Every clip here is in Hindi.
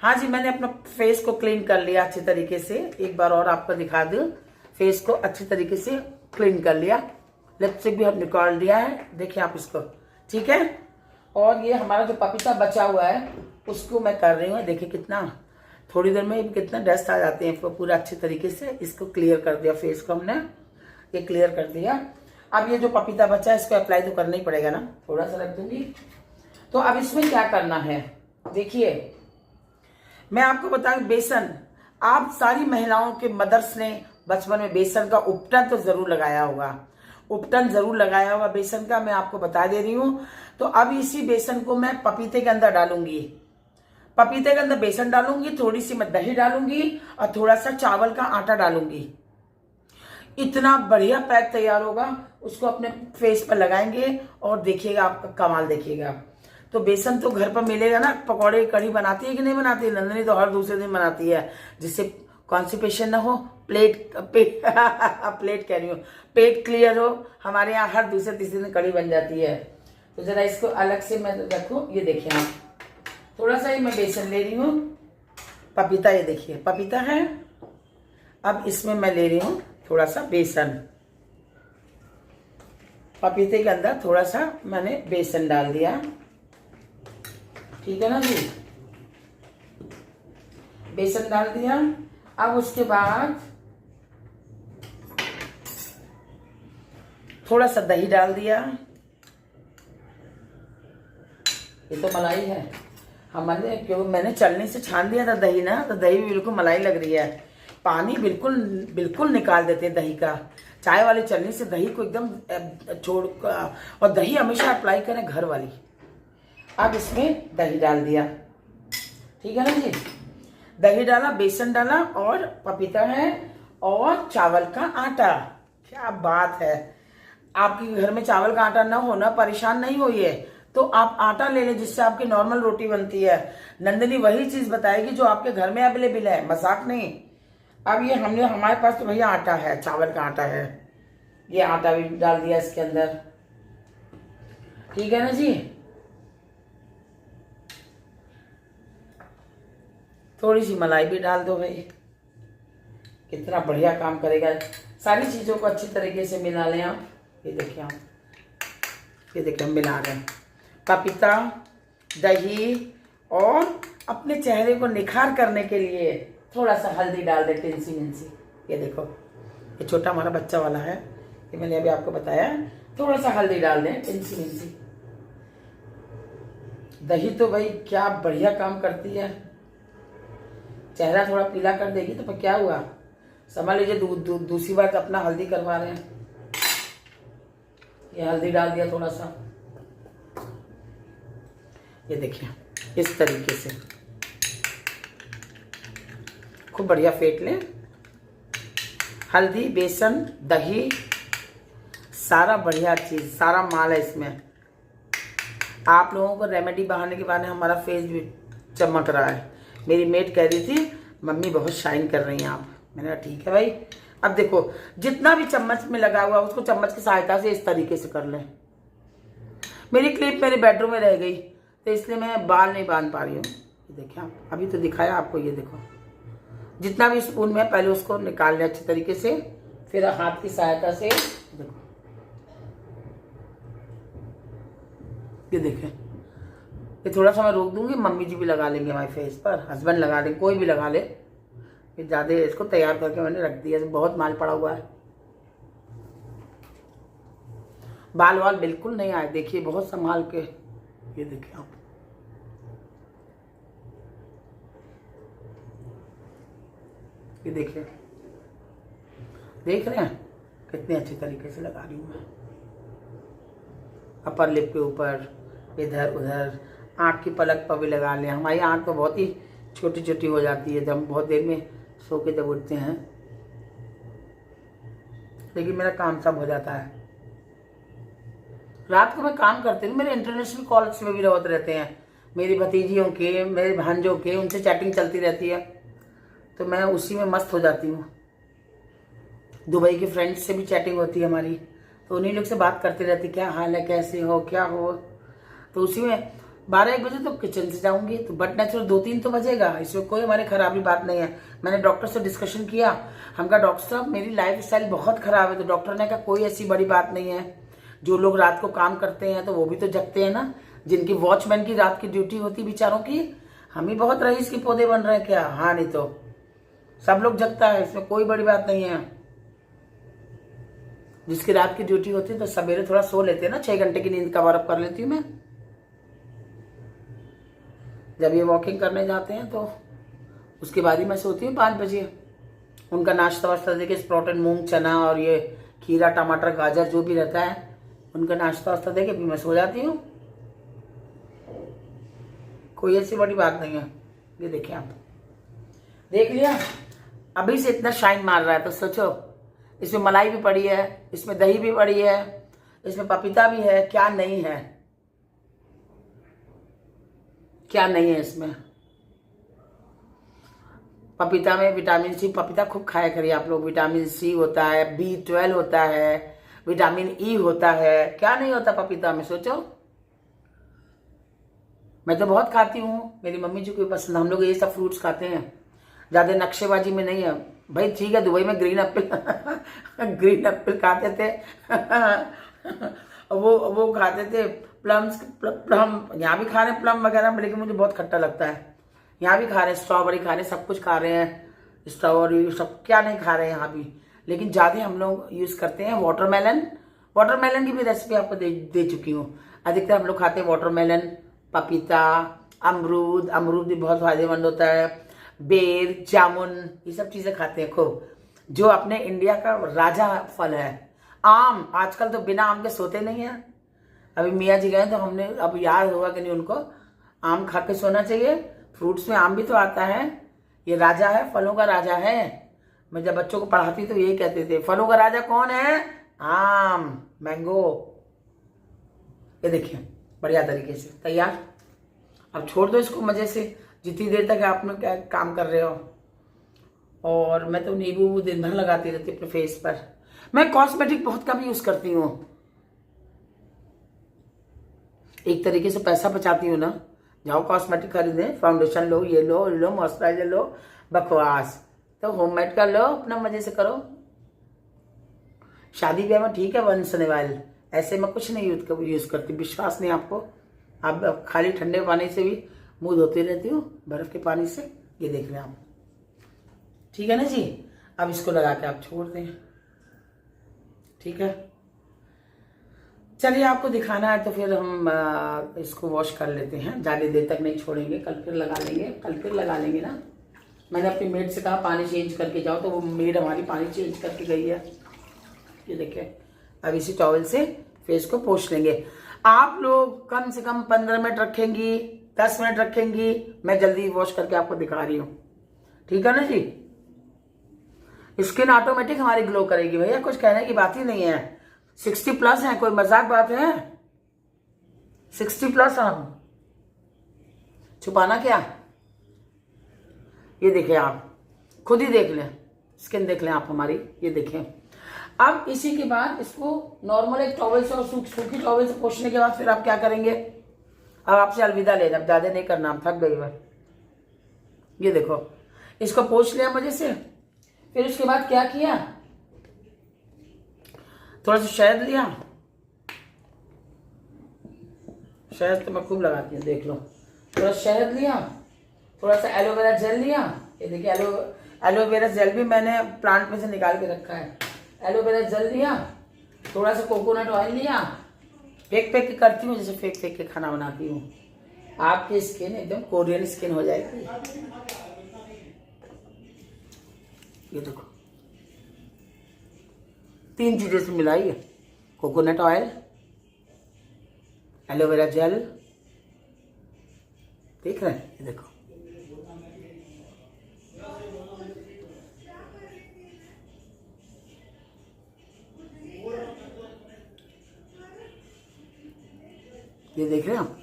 हाँ जी, मैंने अपना फेस को क्लीन कर लिया अच्छी तरीके से। एक बार और आपको दिखा दूं, फेस को अच्छी तरीके से क्लीन कर लिया। लिपस्टिक भी हम निकाल दिया है, देखिए आप इसको, ठीक है। और ये हमारा जो पपीता बचा हुआ है उसको मैं कर रही हूँ। देखिए कितना, थोड़ी देर में कितना डस्ट आ जाते हैं। पूरा अच्छी तरीके से इसको क्लियर कर दिया, फेस को हमने ये क्लियर कर दिया। अब ये जो पपीता बचा है इसको अप्लाई तो करना ही पड़ेगा ना, थोड़ा सा रख दूंगी। तो अब इसमें क्या करना है, देखिए मैं आपको बताऊं, बेसन, आप सारी महिलाओं के मदर्स ने बचपन में बेसन का उपटन तो जरूर लगाया होगा, उपटन जरूर लगाया होगा बेसन का, मैं आपको बता दे रही हूं। तो अब इसी बेसन को मैं पपीते के अंदर डालूंगी, पपीते के अंदर बेसन डालूंगी, थोड़ी सी मैं दही डालूंगी और थोड़ा सा चावल का आटा डालूंगी। इतना बढ़िया पैक तैयार होगा, उसको अपने फेस पर लगाएंगे और देखिएगा आपका कमाल देखिएगा। तो बेसन तो घर पर मिलेगा ना। पकौड़े कढ़ी बनाती है कि नहीं बनाती है? नंदनी तो हर दूसरे दिन बनाती है, जिससे कॉन्स्टिपेशन ना हो, पेट कह रही हूँ, पेट क्लियर हो। हमारे यहाँ हर दूसरे तीसरे दिन कढ़ी बन जाती है। तो जरा इसको अलग से मैं रखूँ। ये देखिए आप, थोड़ा सा ही मैं बेसन ले रही हूँ। पपीता, ये देखिए पपीता है। अब इसमें मैं ले रही हूँ थोड़ा सा बेसन, पपीते के अंदर थोड़ा सा मैंने बेसन डाल दिया, ठीक है ना जी, बेसन डाल दिया। अब उसके बाद थोड़ा सा दही डाल दिया। ये तो मलाई है हमारे, क्यों मैंने चलनी से छान दिया था दही ना, तो दही भी बिल्कुल मलाई लग रही है। पानी बिल्कुल बिल्कुल निकाल देते हैं दही का। चाय वाली चलनी से दही को एकदम छोड़, और दही हमेशा अप्लाई करें घर वाली। अब इसमें दही डाल दिया, ठीक है ना जी, दही डाला, बेसन डाला और पपीता है और चावल का आटा। क्या बात है। आपके घर में चावल का आटा ना हो ना, परेशान नहीं होइए, तो आप आटा ले लें जिससे आपकी नॉर्मल रोटी बनती है। नंदिनी वही चीज बताएगी जो आपके घर में अवेलेबल है, मजाक नहीं। अब ये हमारे पास तो भैया आटा है, चावल का आटा है, ये आटा भी डाल दिया इसके अंदर, ठीक है ना जी। थोड़ी सी मलाई भी डाल दो भाई, कितना बढ़िया काम करेगा। सारी चीजों को अच्छी तरीके से मिला लें आप। ये देखिए आप, ये देखिए हम मिला रहे हैं पपीता, दही, और अपने चेहरे को निखार करने के लिए थोड़ा सा हल्दी डाल दे, टिंसी मिंसी। ये देखो, ये छोटा हमारा बच्चा वाला है, ये मैंने अभी आपको बताया। थोड़ा सा हल्दी डाल दें, टिंसी मिंसी। दही तो भाई क्या बढ़िया काम करती है, चेहरा थोड़ा पीला कर देगी तो क्या हुआ, समझ लीजिए दूसरी बार अपना हल्दी करवा रहे हैं। ये हल्दी डाल दिया थोड़ा सा, ये देखिए इस तरीके से खूब बढ़िया फेंट लें। हल्दी, बेसन, दही, सारा बढ़िया चीज, सारा माल है इसमें। आप लोगों को रेमेडी बहाने के बाद हमारा फेस भी चमक रहा है। मेरी मेट कह रही थी मम्मी बहुत शाइन कर रही हैं आप। मैंने कहा ठीक है भाई। अब देखो जितना भी चम्मच में लगा हुआ उसको चम्मच की सहायता से इस तरीके से कर लें। मेरी क्लिप मेरे बेडरूम में रह गई तो इसलिए मैं बाल नहीं बांध पा रही हूँ। देखिए आप, अभी तो दिखाया आपको, ये देखो जितना भी स्पून में पहले उसको निकाल लें अच्छी तरीके से, फिर हाथ की सहायता से देखो, ये देखें। ये थोड़ा सा मैं रोक दूंगी, मम्मी जी भी लगा लेंगे हमारे फेस पर, हस्बैंड लगा लेंगे, कोई भी लगा ले। फिर ज्यादा इसको तैयार करके मैंने रख दिया, बहुत माल पड़ा हुआ है। बाल वाल बिल्कुल नहीं आए, देखिए बहुत संभाल के। ये देखिए आप, ये देखिए, देख रहे हैं कितने अच्छी तरीके से लगा रही हूँ मैं। अपर लिप के ऊपर, इधर उधर, आँख की पलक पर भी लगा लें। हमारी आँख तो बहुत ही छोटी छोटी हो जाती है जब हम बहुत देर में सो के जब उठते हैं, लेकिन मेरा काम सब हो जाता है। रात को मैं काम करती हूँ, मेरे इंटरनेशनल कॉल्स में भी होते रहते हैं, मेरी भतीजियों के, मेरे भांजों के, उनसे चैटिंग चलती रहती है, तो मैं उसी में मस्त हो जाती हूँ। दुबई के फ्रेंड्स से भी चैटिंग होती है हमारी, तो उन्हीं लोग से बात करती रहती, क्या हाल है, कैसे हो, क्या हो, तो उसी में 12-1 बजे तो किचन से जाऊंगी, तो बट नेचुरल 2-3 तो बजेगा, इसमें कोई हमारी खराबी बात नहीं है। मैंने डॉक्टर से डिस्कशन किया, हम कहा डॉक्टर साहब मेरी लाइफ स्टाइल बहुत खराब है, तो डॉक्टर ने कहा कोई ऐसी बड़ी बात नहीं है, जो लोग रात को काम करते हैं तो वो भी तो जगते हैं ना, जिनकी वॉचमैन की रात की ड्यूटी होती बेचारों की, हम ही बहुत रईस के पौधे बन रहे हैं क्या? हाँ नहीं तो सब लोग जगता है, इसमें कोई बड़ी बात नहीं है। जिसकी रात की ड्यूटी होती है तो सवेरे थोड़ा सो लेते हैं ना, 6 घंटे की नींद कवर अप कर लेती हूँ मैं। जब ये वॉकिंग करने जाते हैं तो उसके बाद ही मैं सोती हूँ 5 बजे। उनका नाश्ता वाश्ता देके स्प्राउटेड मूंग चना और ये खीरा टमाटर गाजर जो भी रहता है, उनका नाश्ता वास्ता देके फिर मैं सो जाती हूँ। कोई ऐसी बड़ी बात नहीं है। ये देखिए आप, देख लिया, अभी से इतना शाइन मार रहा है, तो सोचो इसमें मलाई भी पड़ी है, इसमें दही भी पड़ी है, इसमें पपीता भी है, क्या नहीं है, क्या नहीं है इसमें। पपीता में विटामिन सी, पपीता खूब खाया करिए आप लोग, विटामिन सी होता है, B12 होता है, विटामिन ई होता है, क्या नहीं होता पपीता में, सोचो। मैं तो बहुत खाती हूँ, मेरी मम्मी जी को पसंद, हम लोग ये सब फ्रूट्स खाते हैं, ज्यादा नक्शेबाजी में नहीं है भाई। ठीक है, दुबई में ग्रीन एप्पल ग्रीन एप्पल खाते थे वो खाते थे, प्लम्स, प्लम यहाँ भी खा रहे हैं प्लम वगैरह, लेकिन मुझे बहुत खट्टा लगता है। यहाँ भी खा रहे हैं, स्ट्रॉबेरी खा रहे हैं, सब कुछ खा रहे हैं, स्ट्रॉबेरी सब क्या नहीं खा रहे हैं यहाँ भी, लेकिन ज़्यादा हम लोग यूज़ करते हैं वाटरमेलन। वाटरमेलन की भी रेसिपी आपको दे चुकी हूँ। अधिकतर हम लोग खाते हैं वाटरमेलन, पपीता, अमरूद, अमरूद भी बहुत फायदेमंद होता है, बेर, जामुन, ये सब चीज़ें खाते हैं खूब। जो अपने इंडिया का राजा फल है आम, आजकल तो बिना आम के सोते नहीं है। अभी मियाँ जी गए तो हमने, अब याद होगा कि नहीं उनको, आम खा के सोना चाहिए, फ्रूट्स में आम भी तो आता है, ये राजा है, फलों का राजा है। मैं जब बच्चों को पढ़ाती तो यही कहते थे, फलों का राजा कौन है? आम, मैंगो। ये देखिए बढ़िया तरीके से तैयार। अब छोड़ दो इसको मजे से, जितनी देर तक आप लोग क्या काम कर रहे हो। और मैं तो नींबू दिन भर लगाती रहती अपने फेस पर। मैं कॉस्मेटिक बहुत कम यूज करती हूँ, एक तरीके से पैसा बचाती हूँ ना। जाओ कॉस्मेटिक खरीदे, फाउंडेशन लो, ये लो मॉइस्चराइजर लो, बकवास। तो होममेड कर लो, अपना मजे से करो। शादी ब्याह में ठीक है वंस इन अ व्हाइल, ऐसे में कुछ नहीं यूज करती। विश्वास नहीं आपको? आप खाली ठंडे पानी से भी मुंह धोती रहती हूँ, बर्फ के पानी से। ये देख रहे हैं आप, ठीक है ना जी। अब इसको लगा के आप छोड़ दें, ठीक है। चलिए आपको दिखाना है तो फिर हम इसको वॉश कर लेते हैं, ज़्यादा देर तक नहीं छोड़ेंगे, कल फिर लगा लेंगे ना। मैंने अपनी मेड से कहा पानी चेंज करके जाओ, तो वो मेड हमारी पानी चेंज करके गई है। ये देखिए, अब इसी टॉवल से फेस को पोंछ लेंगे। आप लोग कम से कम 15 मिनट रखेंगी, 10 मिनट रखेंगी, मैं जल्दी वॉश करके आपको दिखा रही हूँ, ठीक है ना जी। स्किन ऑटोमेटिक हमारी ग्लो करेगी भैया, कुछ कहने की बात ही नहीं है। 60 प्लस है, कोई मजाक बात है? 60 प्लस हम, छुपाना क्या। ये देखें, आप खुद ही देख लें, स्किन देख लें आप हमारी, ये देखें। अब इसी के बाद इसको नॉर्मल एक टॉवल से और सूखी टॉवल से पोंछने के बाद फिर आप क्या करेंगे? अब आपसे अलविदा लेना, ज्यादा नहीं करना, हम थक गई है। ये देखो, इसको पोंछ लिया मजे से। फिर उसके बाद क्या किया, थोड़ा सा शहद लिया, शहद तो मैं खूब लगाती हूँ, देख लो। थोड़ा शहद लिया, थोड़ा सा एलोवेरा जेल लिया। ये देखिए, एलोवेरा जेल भी मैंने प्लांट में से निकाल के रखा है। एलोवेरा जेल लिया, थोड़ा सा कोकोनट ऑयल लिया, फेंक के करती हूँ, जैसे फेंक के खाना बनाती हूँ। आपकी स्किन एकदम कोरियन स्किन हो जाएगी। ये देखो, 3 चीजें से मिलाई है, कोकोनट ऑयल, एलोवेरा जेल, देख रहे हैं? ये देखो, ये देख रहे हैं आप,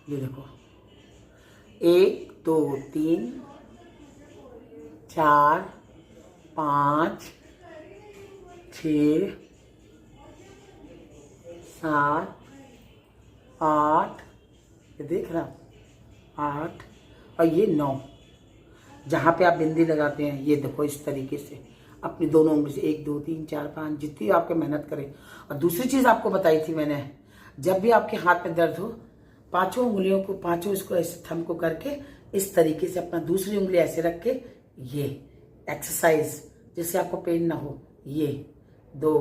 ये देखो, 1 2 3 4 5 6 7 8, ये देख रहा 8 और ये 9। जहाँ पे आप बिंदी लगाते हैं ये देखो इस तरीके से अपनी दोनों उंगली से 1 2 3 4 5 जितनी आपके मेहनत करें। और दूसरी चीज़ आपको बताई थी मैंने, जब भी आपके हाथ में दर्द हो पांचों उंगलियों को, पांचों इसको ऐसे थंब को करके इस तरीके से अपना दूसरी उंगली ऐसे रख के ये एक्सरसाइज जिससे आपको पेन ना हो। ये 2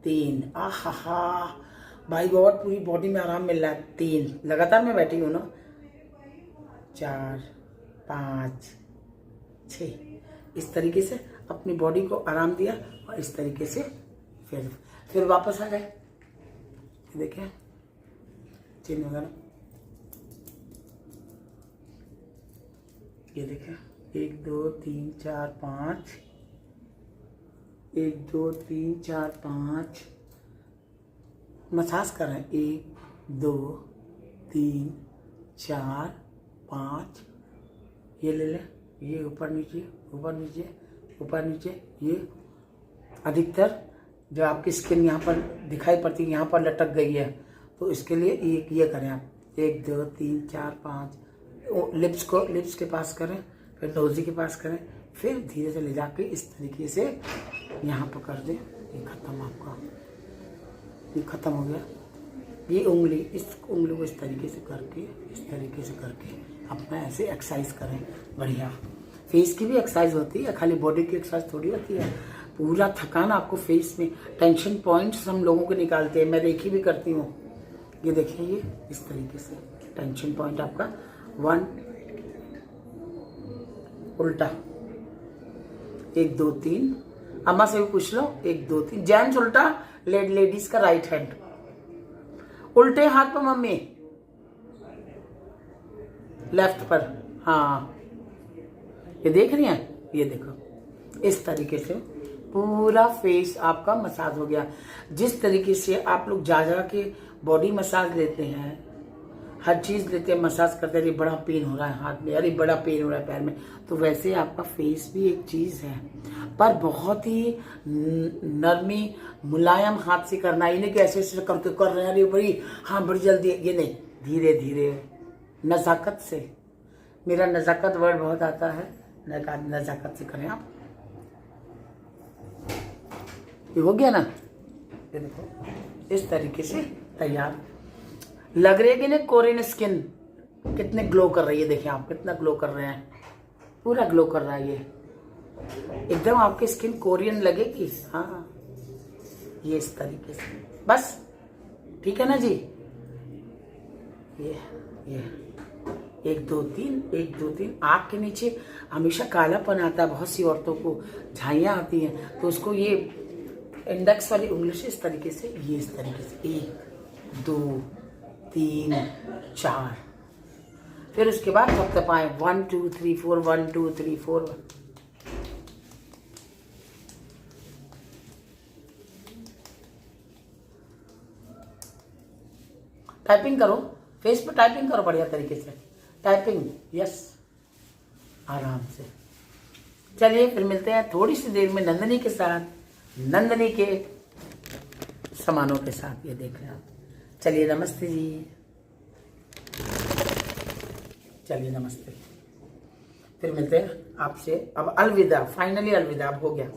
3 आहा भाई गॉड पूरी बॉडी में आराम मिल रहा है। 3 लगातार मैं बैठी हूँ ना। 4 5 6 इस तरीके से अपनी बॉडी को आराम दिया और इस तरीके से फिर वापस आ गए। देखिए चिन्ह वगैरह ये देखिए 1 2 3 4 5 1 2 3 4 5 मसाज कर रहे हैं। 1 2 3 4 5 ये ले लें, ये ऊपर नीचे ऊपर नीचे ऊपर नीचे। ये अधिकतर जो आपकी स्किन यहाँ पर दिखाई पड़ती है यहाँ पर लटक गई है तो इसके लिए ये करें आप 1 2 3 4 5 लिप्स के पास करें, फिर नोजी के पास करें, फिर धीरे से ले जाके इस तरीके से यहाँ पर कर दें। ये खत्म आपका, ये खत्म हो गया। ये उंगली इस उंगली को इस तरीके से करके अपना ऐसे एक्सरसाइज करें। बढ़िया फेस की भी एक्सरसाइज होती है, खाली बॉडी की एक्सरसाइज थोड़ी होती है। पूरा थकान आपको फेस में, टेंशन पॉइंट्स हम लोगों के निकालते हैं, मैं देखी भी करती हूँ। ये देखिए ये इस तरीके से टेंशन पॉइंट आपका 1 उल्टा 1 2 3 अम्मा से भी पूछ लो 1 2 3 जेंट्स उल्टा, लेडीज का राइट हैंड उल्टे हाथ पर मम्मी लेफ्ट पर। हाँ ये देख रही हैं, ये देखो इस तरीके से पूरा फेस आपका मसाज हो गया। जिस तरीके से आप लोग जा के बॉडी मसाज लेते हैं, हर चीज लेते हैं, मसाज करते हैं, अरे बड़ा पेन हो रहा है हाथ में, अरे बड़ा पेन हो रहा है पैर में, तो वैसे आपका फेस भी एक चीज है पर बहुत ही नरमी मुलायम हाथ से करना। ये नहीं कि ऐसे ऐसे करके कर रहे हैं अरे बड़ी हाँ बड़ी जल्दी, ये नहीं, धीरे धीरे नजाकत से। मेरा नजाकत वर्ड बहुत आता है, नजाकत से करें आप। ये हो गया ना, ये देखो इस तरीके से तैयार लग रही है कि नहीं। कोरियन स्किन कितने ग्लो कर रही है, देखिए आप कितना ग्लो कर रहे हैं, पूरा ग्लो कर रहा है। ये एकदम आपकी स्किन कोरियन लगेगी। हाँ ये इस तरीके से बस, ठीक है ना जी। ये 1 2 3 1 2 3 आँख के नीचे हमेशा कालापन आता है, बहुत सी औरतों को झाइयाँ आती हैं, तो उसको ये इंडेक्स वाली उंगली से इस तरीके से, ये इस तरीके से 1 2 3 4, फिर उसके बाद थपथपाएं 1 2 3 4 1 2 3 4 1। टाइपिंग करो, फेस पे टाइपिंग करो बढ़िया तरीके से, टाइपिंग यस आराम से। चलिए फिर मिलते हैं थोड़ी सी देर में नंदनी के साथ, नंदनी के सामानों के साथ। ये देख रहे हैं आप। चलिए नमस्ते जी, चलिए नमस्ते, फिर मिलते हैं आपसे। अब अलविदा, फाइनली अलविदा अब हो गया।